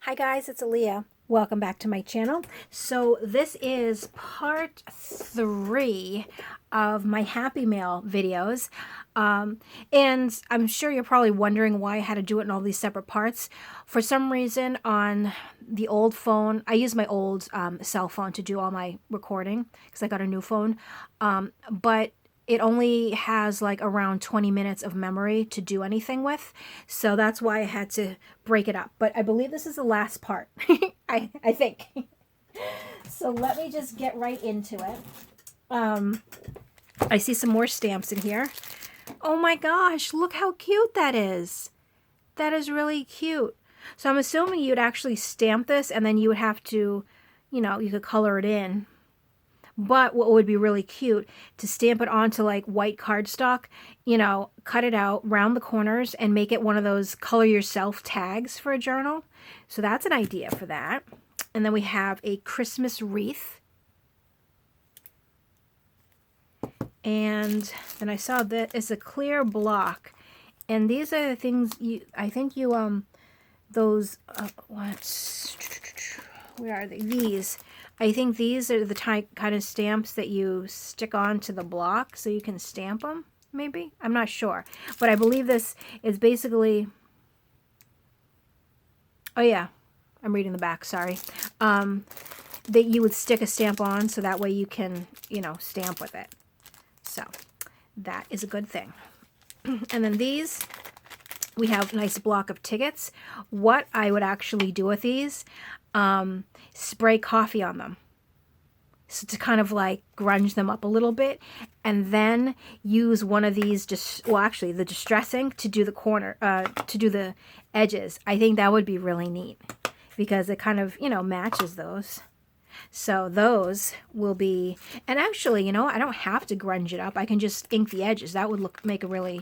Hi guys, it's Aaliyah. Welcome back to my channel. So this is part 3 of my Happy Mail videos. And I'm sure you're probably wondering why I had to do it in all these separate parts. For some reason on the old phone, I use my old cell phone to do all my recording because I got a new phone. But it only has like around 20 minutes of memory to do anything with. So that's why I had to break it up. But I believe this is the last part. I think. So let me just get right into it. I see some more stamps in here. Oh my gosh, look how cute that is. That is really cute. So I'm assuming you'd actually stamp this and then you would have to, you could color it in. But what would be really cute to stamp it onto like white cardstock, cut it out, round the corners, and make it one of those color yourself tags for a journal. So that's an idea for that. And then we have a Christmas wreath. And then I saw that it's a clear block. And these are the things where are they? These. I think these are the kind of stamps that you stick onto the block so you can stamp them, maybe? I'm not sure. But I believe this is basically... Oh, yeah. I'm reading the back, sorry. That you would stick a stamp on so that way you can, stamp with it. So that is a good thing. And then these... We have a nice block of tickets. What I would actually do with these, spray coffee on them. So to kind of like grunge them up a little bit. And then use one of these, the distress ink to do the to do the edges. I think that would be really neat. Because it kind of, matches those. So those will be, and actually, I don't have to grunge it up. I can just ink the edges. That would make a really,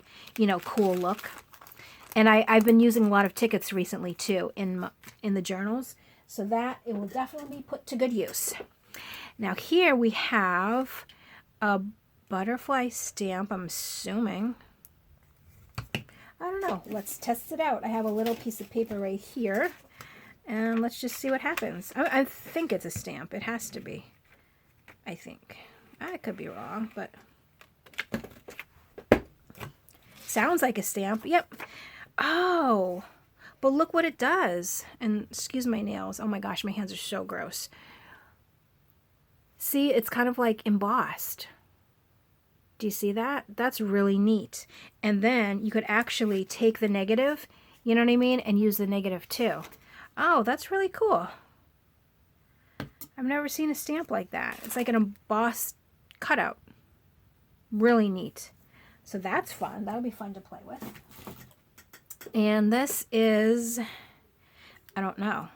cool look. And I've been using a lot of tickets recently, too, in the journals. So that, it will definitely be put to good use. Now, here we have a butterfly stamp, I'm assuming. I don't know. Let's test it out. I have a little piece of paper right here. And let's just see what happens. I think it's a stamp. It has to be. I think. I could be wrong, but... Sounds like a stamp. Yep. Oh, but look what it does. And excuse my nails. Oh my gosh, my hands are so gross. See, it's kind of like embossed. Do you see that? That's really neat. And then you could actually take the negative, you know what I mean, and use the negative too. Oh, that's really cool. I've never seen a stamp like that. It's like an embossed cutout. Really neat. So that's fun. That'll be fun to play with. And this is, I don't know.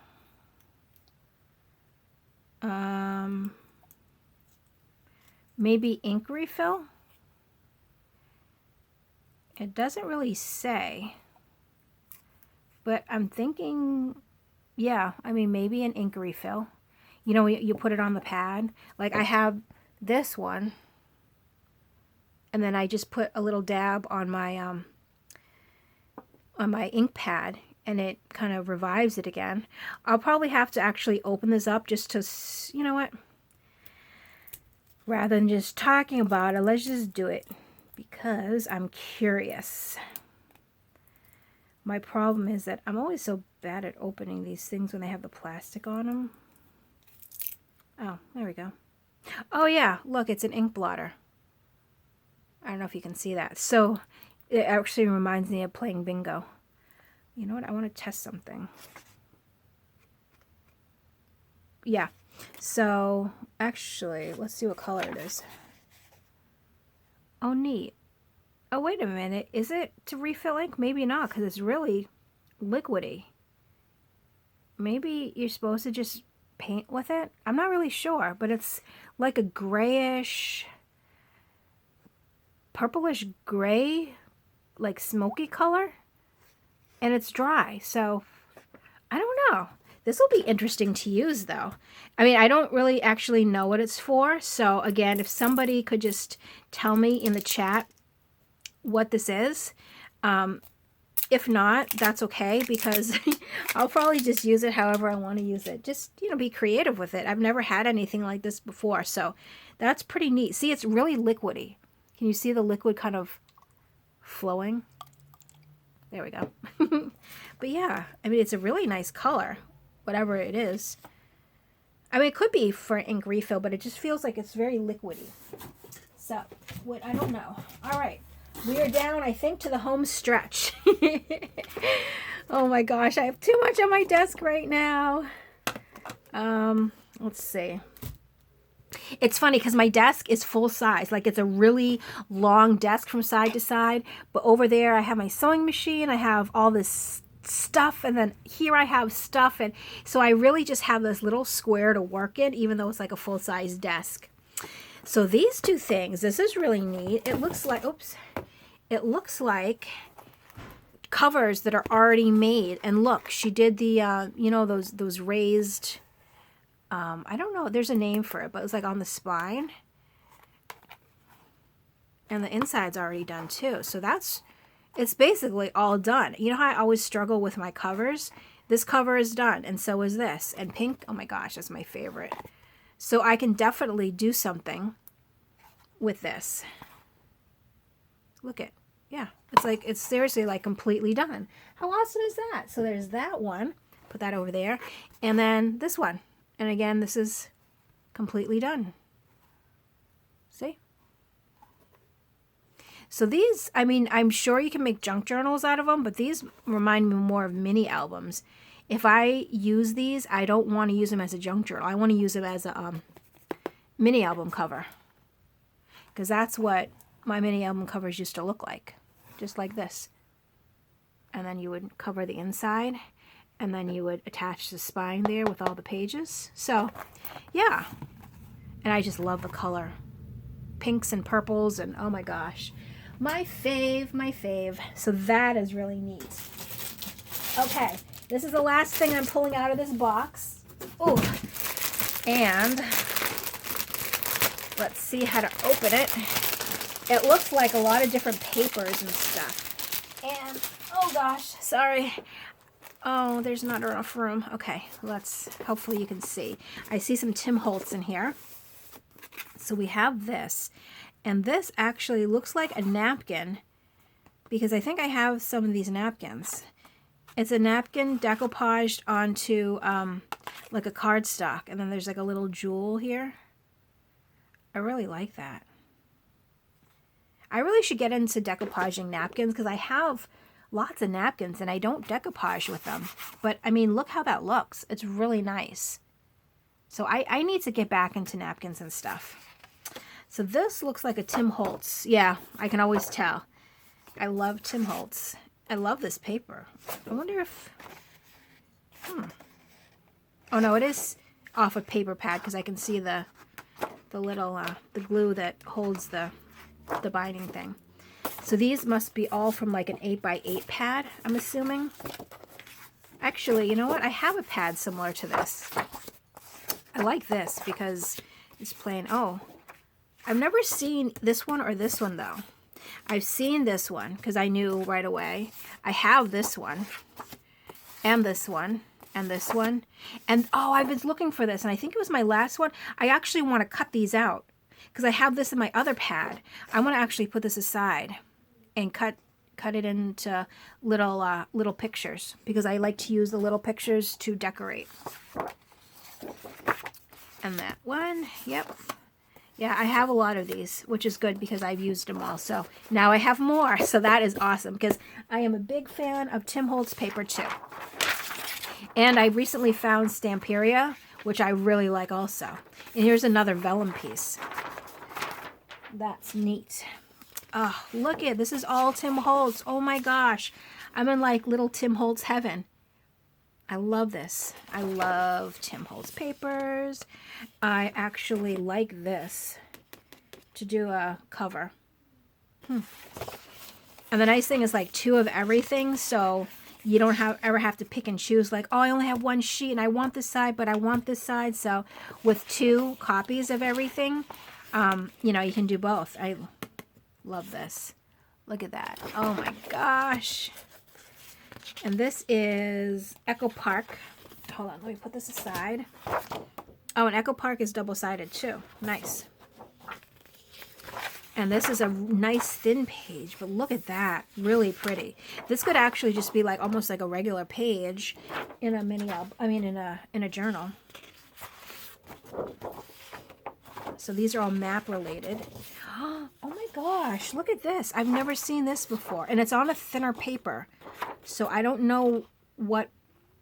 Maybe ink refill? It doesn't really say. But I'm thinking, yeah, I mean, maybe an ink refill. You put it on the pad. Like I have this one. And then I just put a little dab on my ink pad, and it kind of revives it again. I'll probably have to actually open this up just to, you know what? Rather than just talking about it, let's just do it because I'm curious. My problem is that I'm always so bad at opening these things when they have the plastic on them. Oh, there we go. Oh yeah, look, it's an ink blotter. I don't know if you can see that. So it actually reminds me of playing bingo. You know what? I want to test something. Yeah. So actually, let's see what color it is. Oh, neat. Oh, wait a minute. Is it to refill ink? Maybe not, because it's really liquidy. Maybe you're supposed to just paint with it? I'm not really sure, but it's like a grayish... purplish gray, like smoky color, and it's dry, so I don't know. This will be interesting to use though. I mean, I don't really actually know what it's for, so again, if somebody could just tell me in the chat what this is, If not, that's okay, because I'll probably just use it however I want to use it. Just, you know, be creative with it. I've never had anything like this before, so that's pretty neat. See, it's really liquidy. Can you see the liquid kind of flowing? There we go. But yeah, I mean, it's a really nice color, whatever it is. I mean, it could be for ink refill, but it just feels like it's very liquidy. So, what, I don't know. All right. We are down, I think, to the home stretch. Oh my gosh, I have too much on my desk right now. Let's see. It's funny because my desk is full size. Like, it's a really long desk from side to side. But over there, I have my sewing machine. I have all this stuff. And then here I have stuff. And so I really just have this little square to work in, even though it's like a full-size desk. So these two things, this is really neat. It looks like, oops, it looks like covers that are already made. And look, she did the, you know, those raised, I don't know, there's a name for it, but it's like on the spine. And the inside's already done too. So it's basically all done. You know how I always struggle with my covers? This cover is done, and so is this. And pink, oh my gosh, that's my favorite. So I can definitely do something with this. Look at, yeah, it's like, it's seriously like completely done. How awesome is that? So there's that one, put that over there. And then this one. And again, this is completely done. See? So these, I mean, I'm sure you can make junk journals out of them, but these remind me more of mini albums. If I use these, I don't want to use them as a junk journal. I want to use them as a mini album cover. Because that's what my mini album covers used to look like. Just like this. And then you would cover the inside. And then you would attach the spine there with all the pages. So, yeah. And I just love the color. Pinks and purples and oh my gosh. My fave, my fave. So that is really neat. Okay. This is the last thing I'm pulling out of this box. Oh, and let's see how to open it. It looks like a lot of different papers and stuff. And, oh gosh, sorry. Oh, there's not enough room. Okay, hopefully you can see. I see some Tim Holtz in here. So we have this. And this actually looks like a napkin because I think I have some of these napkins. It's a napkin decoupaged onto like a cardstock. And then there's like a little jewel here. I really like that. I really should get into decoupaging napkins because I have lots of napkins and I don't decoupage with them. But I mean, look how that looks. It's really nice. So I need to get back into napkins and stuff. So this looks like a Tim Holtz. Yeah, I can always tell. I love Tim Holtz. I love this paper. I wonder if... Oh no, it is off a paper pad because I can see the little the glue that holds the binding thing. So these must be all from like an 8x8 pad, I'm assuming. Actually, you know what? I have a pad similar to this. I like this because it's plain. Oh, I've never seen this one or this one though. I've seen this one because I knew right away. I have this one and this one and this one. And oh, I've been looking for this and I think it was my last one. I actually want to cut these out because I have this in my other pad. I want to actually put this aside and cut it into little pictures because I like to use the little pictures to decorate. And that one, yep. Yeah, I have a lot of these, which is good because I've used them all. So now I have more. So that is awesome because I am a big fan of Tim Holtz paper too. And I recently found Stamperia, which I really like also. And here's another vellum piece. That's neat. Oh, look at this is all Tim Holtz. Oh my gosh. I'm in like little Tim Holtz heaven. I love this. I love Tim Holtz papers. I actually like this to do a cover. And the nice thing is like 2 of everything, so you don't ever have to pick and choose like, oh, I only have 1 sheet and I want this side, but I want this side. So with 2 copies of everything, you know, you can do both. I love this. Look at that. Oh my gosh. And this is Echo Park. Hold on, let me put this aside. Oh, and Echo Park is double-sided too. Nice. And this is a nice thin page, but look at that. Really pretty. This could actually just be like almost like a regular page in a mini album. I mean, in a journal. So these are all map related. Oh my gosh, look at this. I've never seen this before. And it's on a thinner paper. So I don't know what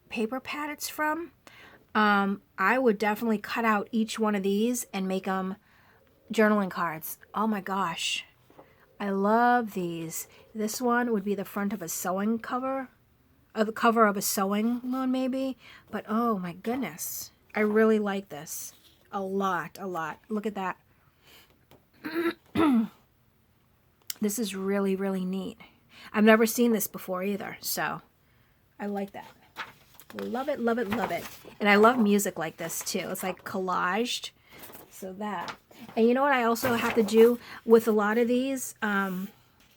paper pad it's from. I would definitely cut out each one of these and make them journaling cards. Oh my gosh. I love these. This one would be the front of a sewing cover. Or the cover of a sewing one maybe. But oh my goodness. I really like this. A lot. Look at that. This is really, really neat. I've never seen this before either. So I like that. Love it, love it, love it. And I love music like this too. It's like collaged. So that. And you know what I also have to do with a lot of these? Well,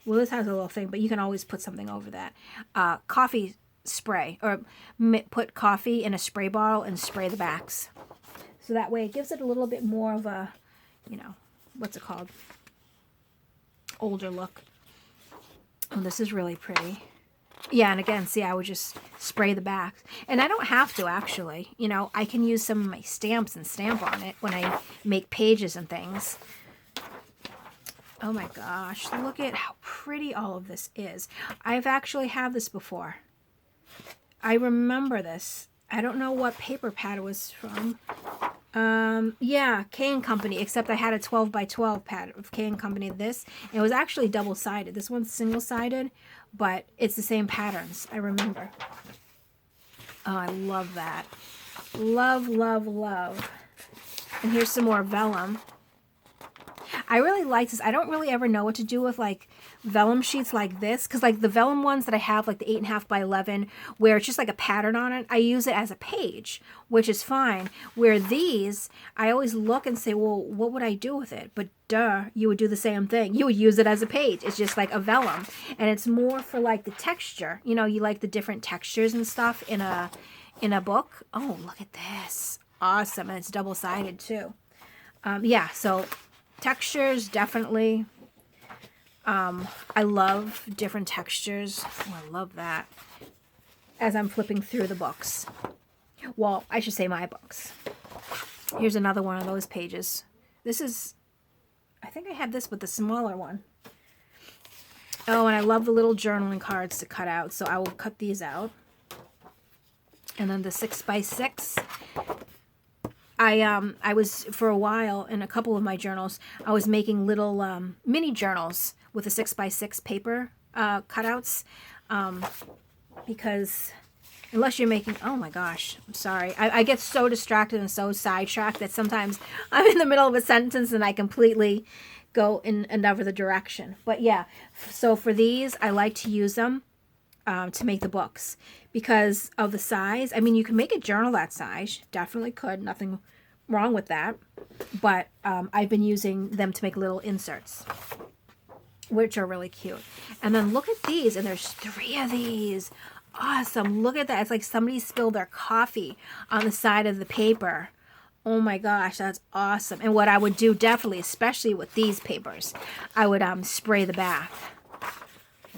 this has a little thing, but you can always put something over that. Coffee spray. Or put coffee in a spray bottle and spray the backs. So that way it gives it a little bit more of a, you know, what's it called? Older look. Oh, this is really pretty. Yeah, and again, see, I would just spray the backs. And I don't have to, actually. You know, I can use some of my stamps and stamp on it when I make pages and things. Oh my gosh, look at how pretty all of this is. I've actually had this before. I remember this. I don't know what paper pad it was from. Yeah, K & Company, except I had a 12 by 12 pad of K & Company this. And it was actually double-sided. This one's single-sided, but it's the same patterns, I remember. Oh, I love that. Love, love, love. And here's some more vellum. I really like this. I don't really ever know what to do with like vellum sheets like this, because like the vellum ones that I have, like the 8.5 by 11, where it's just like a pattern on it, I use it as a page, which is fine. Where these, I always look and say, well, what would I do with it? But duh, you would do the same thing. You would use it as a page. It's just like a vellum, and it's more for like the texture. You know, you like the different textures and stuff in a book. Oh, look at this. Awesome. And it's double-sided too. Yeah, so textures, definitely. I love different textures. Oh, I love that. As I'm flipping through the books. Well, I should say my books. Here's another one of those pages. This is, I think I had this with the smaller one. Oh, and I love the little journaling cards to cut out, so I will cut these out. And then the 6 by 6. I was, for a while, in a couple of my journals, I was making little mini journals with the 6 by 6 paper cutouts, because unless you're making, oh my gosh, I'm sorry. I get so distracted and so sidetracked that sometimes I'm in the middle of a sentence and I completely go in another direction. But yeah, so for these, I like to use them to make the books because of the size. I mean, you can make a journal that size. Definitely could. Nothing wrong with that. But I've been using them to make little inserts, which are really cute. And then look at these. And there's 3 of these. Awesome. Look at that. It's like somebody spilled their coffee on the side of the paper. Oh my gosh, that's awesome. And what I would do definitely, especially with these papers, I would spray the back.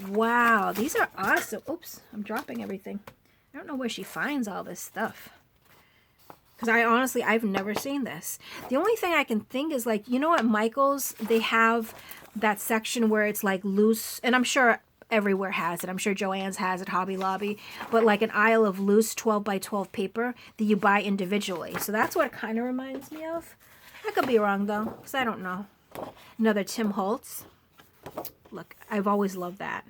Wow, these are awesome. Oops, I'm dropping everything. I don't know where she finds all this stuff. Because I've never seen this. The only thing I can think is like, you know at Michael's, they have that section where it's like loose, and I'm sure everywhere has it. I'm sure Joann's has it, Hobby Lobby, but like an aisle of loose 12 by 12 paper that you buy individually. So that's what it kind of reminds me of. I could be wrong though, because I don't know. Another Tim Holtz. Look, I've always loved that.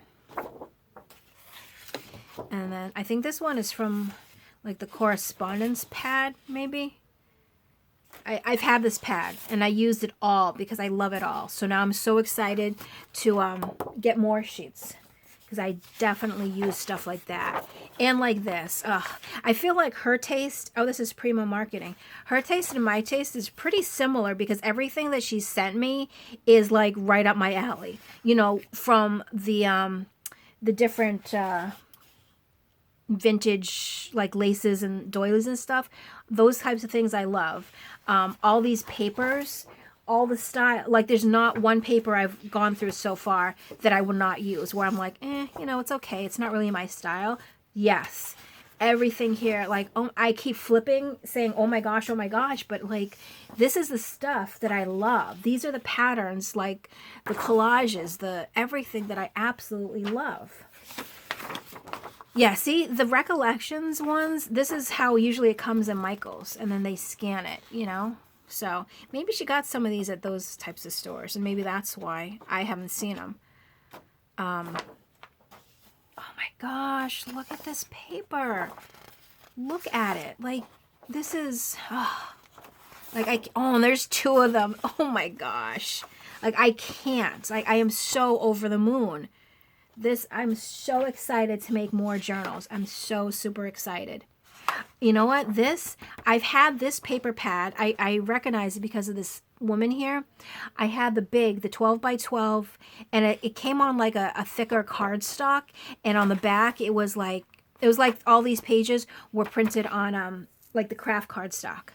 And then I think this one is from like the correspondence pad, maybe. I've had this pad and I used it all because I love it all. So now I'm so excited to get more sheets because I definitely use stuff like that. And like this. I feel like her taste, oh, this is Primo Marketing. Her taste and my taste is pretty similar because everything that she sent me is like right up my alley. You know, from the different vintage like laces and doilies and stuff. Those types of things I love. All these papers, all the style, like there's not one paper I've gone through so far that I will not use, where I'm like, it's okay. It's not really my style. Yes. Everything here, like, oh, I keep flipping saying, oh my gosh, but like, this is the stuff that I love. These are the patterns, like the collages, the everything that I absolutely love. Yeah, see, the Recollections ones, this is how usually it comes in Michael's, and then they scan it, So maybe she got some of these at those types of stores, and maybe that's why I haven't seen them. Oh my gosh, look at this paper. Look at it. Like, this is, and there's two of them. Oh my gosh. Like, I can't. Like, I am so over the moon. I'm so excited to make more journals. I'm so super excited. You know what? I've had this paper pad. I recognize it because of this woman here. I had the 12 by 12, and it came on like a thicker cardstock, and on the back it was like all these pages were printed on like the craft cardstock.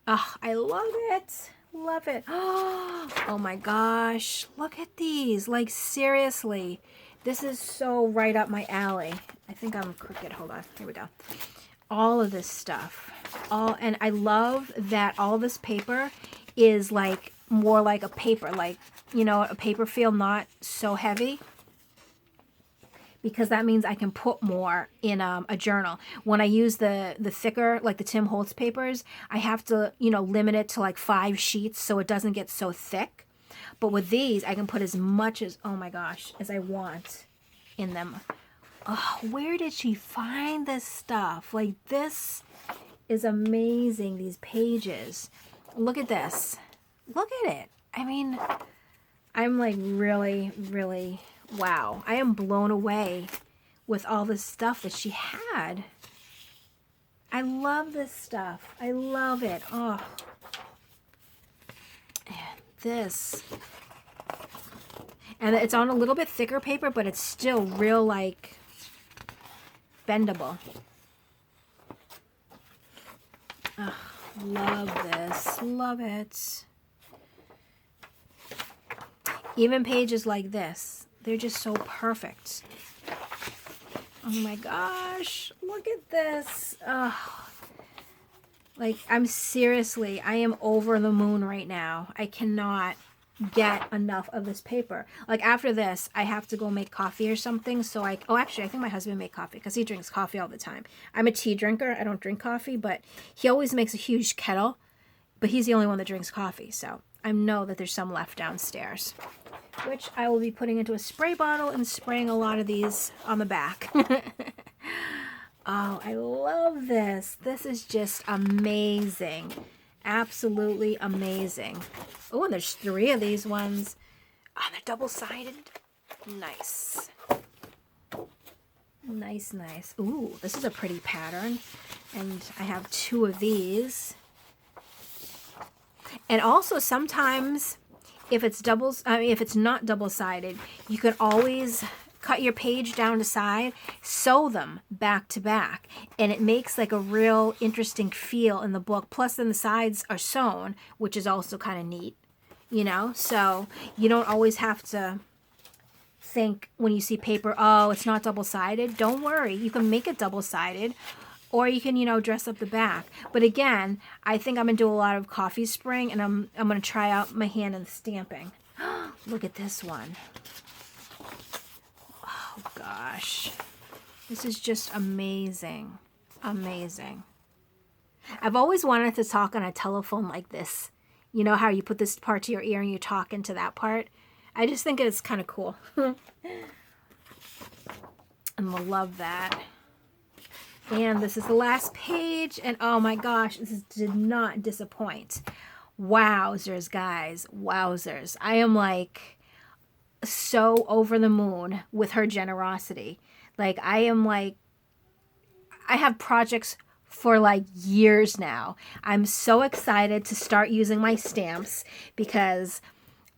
Oh, I love it. Love it. Oh my gosh. Look at these. Like, seriously. This is so right up my alley. I think I'm crooked. Hold on. Here we go. All of this stuff. And I love that all this paper is like more like a paper, like, a paper feel, not so heavy. Because that means I can put more in a journal. When I use the thicker, like the Tim Holtz papers, I have to, limit it to like 5 sheets so it doesn't get so thick. But with these, I can put as much as, oh my gosh, as I want in them. Oh, where did she find this stuff? Like, this is amazing, these pages. Look at this. Look at it. I mean, I'm like really, really, wow. I am blown away with all this stuff that she had. I love this stuff. I love it. Oh. This. And it's on a little bit thicker paper, but it's still real, like, bendable. Oh, love this. Love it. Even pages like this, they're just so perfect. Oh my gosh, look at this. Oh. Like, I am over the moon right now. I cannot get enough of this paper. Like, after this, I have to go make coffee or something. So actually, I think my husband made coffee because he drinks coffee all the time. I'm a tea drinker. I don't drink coffee, but he always makes a huge kettle. But he's the only one that drinks coffee. So I know that there's some left downstairs, which I will be putting into a spray bottle and spraying a lot of these on the back. Oh, I love this. This is just amazing. Absolutely amazing. Oh, and there's 3 of these ones. Oh, they're double-sided. Nice. Nice, nice. Ooh, this is a pretty pattern. And I have 2 of these. And also sometimes if it's not double-sided, you can always cut your page down to side, sew them back to back, and it makes like a real interesting feel in the book. Plus then the sides are sewn, which is also kind of neat, so you don't always have to think when you see paper, oh, it's not double-sided. Don't worry, you can make it double-sided, or you can, dress up the back. But again, I think I'm gonna do a lot of coffee spraying, and I'm gonna try out my hand in stamping. Look at this one. Oh gosh, this is just amazing. Amazing. I've always wanted to talk on a telephone like this. You know how you put this part to your ear and you talk into that part? I just think it's kind of cool. And we'll love that. And this is the last page, and oh my gosh, this did not disappoint. Wowzers, guys. Wowzers. I am like so over the moon with her generosity. Like, I have projects for like years now. I'm so excited to start using my stamps because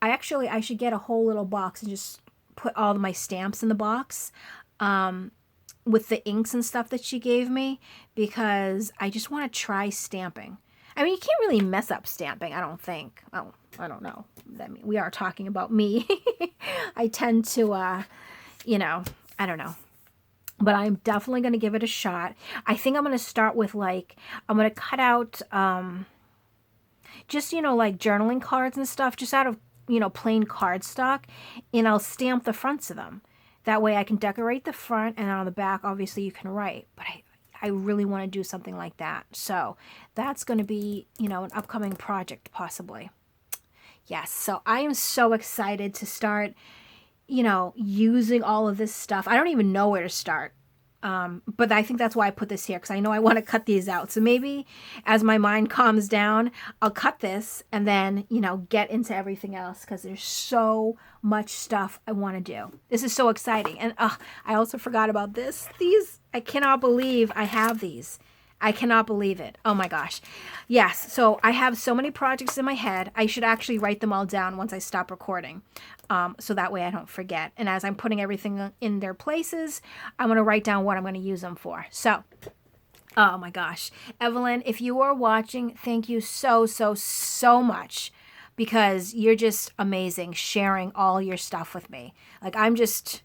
I should get a whole little box and just put all of my stamps in the box. with the inks and stuff that she gave me because I just want to try stamping. I mean, you can't really mess up stamping, I don't think. Oh, I don't know. We are talking about me. I tend to, you know, I don't know. But I'm definitely going to give it a shot. I think I'm going to start with, like, I'm going to cut out just, you know, like journaling cards and stuff, just out of, you know, plain cardstock. And I'll stamp the fronts of them. That way I can decorate the front, and on the back, obviously, you can write. But I really want to do something like that. So that's going to be, you know, an upcoming project, possibly. Yes, so I am so excited to start, you know, using all of this stuff. I don't even know where to start. But I think that's why I put this here, because I know I want to cut these out. So maybe as my mind calms down, I'll cut this and then, you know, get into everything else, because there's so much stuff I want to do. This is so exciting. And I also forgot about this. These, I cannot believe I have these. I cannot believe it. Oh my gosh. Yes, so I have so many projects in my head. I should actually write them all down once I stop recording. So that way I don't forget. And as I'm putting everything in their places, I'm going to write down what I'm going to use them for. So, oh my gosh. Evelyn, if you are watching, thank you so, so, so much, because you're just amazing sharing all your stuff with me. Like, I'm just,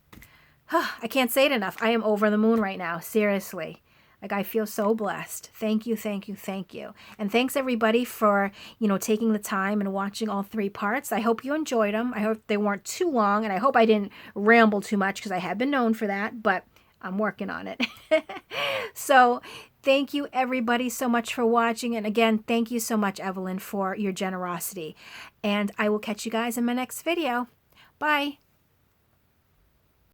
I can't say it enough. I am over the moon right now. Seriously. Like, I feel so blessed. Thank you, thank you, thank you. And thanks, everybody, for, you know, taking the time and watching all 3 parts. I hope you enjoyed them. I hope they weren't too long, and I hope I didn't ramble too much, because I have been known for that, but I'm working on it. So thank you, everybody, so much for watching. And again, thank you so much, Evelyn, for your generosity. And I will catch you guys in my next video. Bye.